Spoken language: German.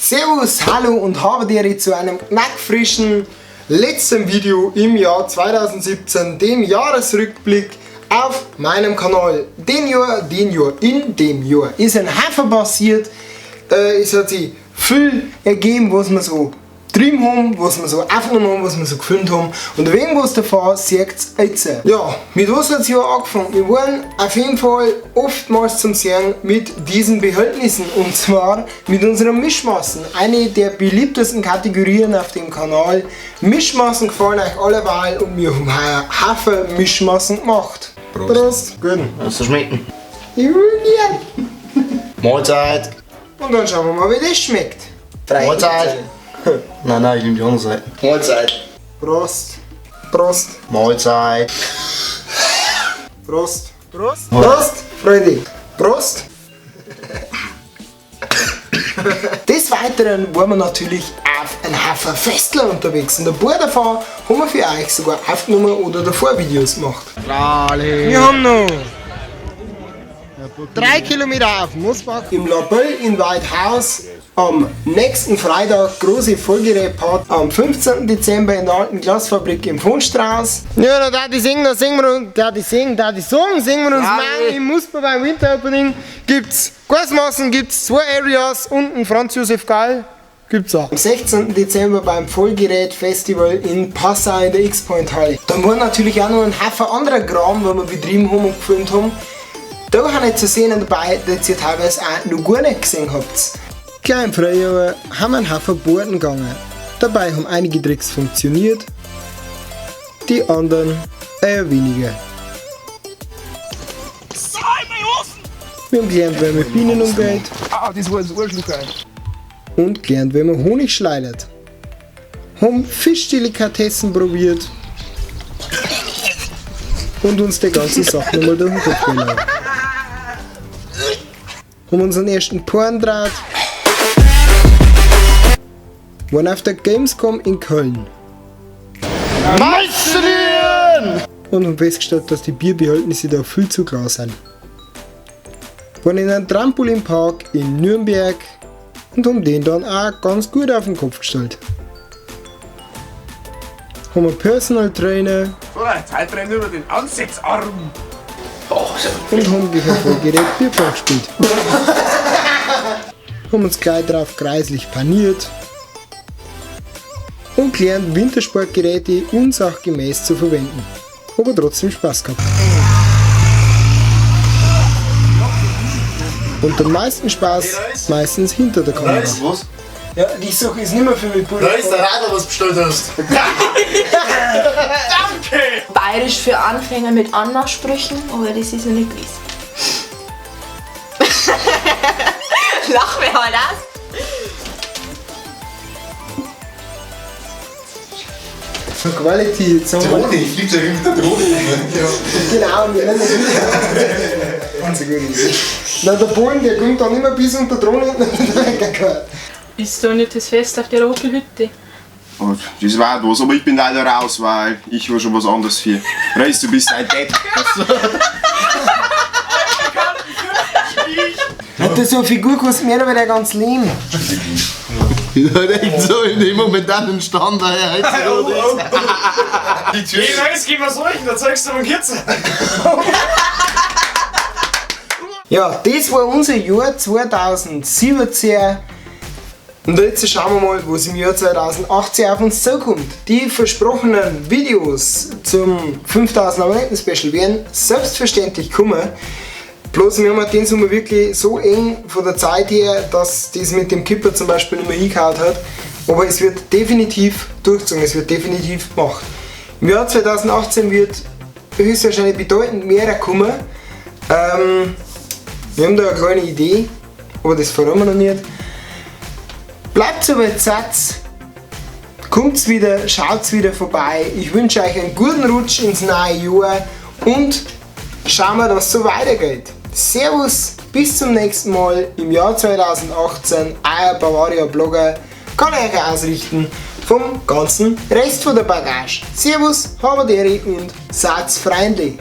Servus, hallo und habe dir zu einem knackfrischen letzten Video im Jahr 2017, dem Jahresrückblick auf meinem Kanal. In dem Jahr ist ein Haufen passiert. Es hat sich viel ergeben, was wir so getrieben haben, was wir so aufgenommen haben, was wir so gefilmt haben. Und irgendwas davon seht ihr jetzt. Ja, mit was hat es ja angefangen? Wir waren auf jeden Fall oftmals zum Sehen mit diesen Behältnissen. Und zwar mit unseren Mischmassen. Eine der beliebtesten Kategorien auf dem Kanal. Mischmassen gefallen euch alleweil und wir haben einen Haufen Mischmassen gemacht. Prost. Gut. Lass es schmecken. Ich will nicht. Mahlzeit. Und dann schauen wir mal, wie das schmeckt. Mahlzeit. Nein, ich nehme die andere Seite. Mahlzeit. Prost. Prost. Mahlzeit. Prost. Prost. Prost, Freunde. Prost. Des Weiteren waren wir natürlich auf ein Haufen Festler unterwegs. Und ein paar davon haben wir für euch sogar aufgenommen oder davor Videos gemacht. Wir haben noch 3 Kilometer auf Mosbach im Label in Waldhaus. Am nächsten Freitag große Folgerepat am 15. Dezember in der alten Glasfabrik im Vonstrauß. Ja, da die singen, singen wir uns morgen im Musper beim Winter Opening. Gibt's Gasmassen, gibt's 2 Areas und ein Franz Josef Gall. Gibt's auch. Am 16. Dezember beim Vollgerät Festival in Passau in der X-Point Halle. Dann waren natürlich auch noch ein Haufen anderer Kram, den wir betrieben haben und gefilmt haben. Da habe ich zu sehen dabei, dass ihr teilweise auch noch gar nicht gesehen habt. Gleich im Frühjahr haben wir einen Haufen Borden gegangen. Dabei haben einige Tricks funktioniert, die anderen eher weniger. Wir haben gelernt, wie man mit Bienen umgeht. Das war das Urschlucker. Und gelernt, wie man Honig schleudert. Haben Fischdelikatessen probiert. Und uns die ganze Sache nochmal durch den Kopf geladen. Haben unseren ersten Porn draht. Waren auf der Gamescom in Köln. Meisterin! Und haben festgestellt, dass die Bierbehältnisse da viel zu klar sind. Waren in einem Trampolinpark in Nürnberg und haben den dann auch ganz gut auf den Kopf gestellt. Haben einen Personal Trainer So, Zeit rennt über den Ansatzarm. und haben gegen ein Vollgerät Bierpong gespielt. Haben uns gleich drauf kreislich paniert und gelernt, Wintersportgeräte unsachgemäß zu verwenden. Aber trotzdem Spaß gehabt. Und den meisten Spaß meistens hinter der Kamera. Was? Ja, die Sache ist nicht mehr für mich. Da ist der Radler, was du bestellt hast. Danke! Bayerisch für Anfänger mit Anmachsprüchen, aber das ist ja nicht gewiss. Lach mir halt aus. Quality, jetzt sagen wir. Drohne, ich fliege ja mit der Drohne. Genau, wir nennen das. Ganz eine gute Idee. Na, der Polen, der kommt dann immer bis unter die Drohne und dann weggehört. Ist da nicht das Fest auf der Rockelhütte? Und das war was, aber ich bin leider raus, weil ich war schon was anderes für. Reis, du bist ein Depp. Hat das so eine Figur gekostet, mehr als dein ganzes Leben? Ja, echt so in dem momentanen Stand, da er halt so ist. Hey, Reis, geh mal so rein, da zeigst du mal Kürzer. Ja, das war unser Jahr 2017. Und jetzt schauen wir mal, was im Jahr 2018 auf uns zukommt. Die versprochenen Videos zum 5000 Abonnenten Special werden selbstverständlich kommen. Bloß wir haben den Sommer wirklich so eng von der Zeit her, dass das mit dem Kipper zum Beispiel nicht mehr hingehauen hat. Aber es wird definitiv durchgezogen, es wird definitiv gemacht. Im Jahr 2018 wird höchstwahrscheinlich bedeutend mehr kommen. Wir haben da eine kleine Idee, aber das verraten wir noch nicht. Bleibt so weit Satz, kommt's wieder, schaut's wieder vorbei. Ich wünsche euch einen guten Rutsch ins neue Jahr und schauen wir, dass es so weitergeht. Servus, bis zum nächsten Mal im Jahr 2018. Euer Bavaria Blogger kann euch ausrichten vom ganzen Rest von der Bagage. Servus, habaderi und seid freundlich.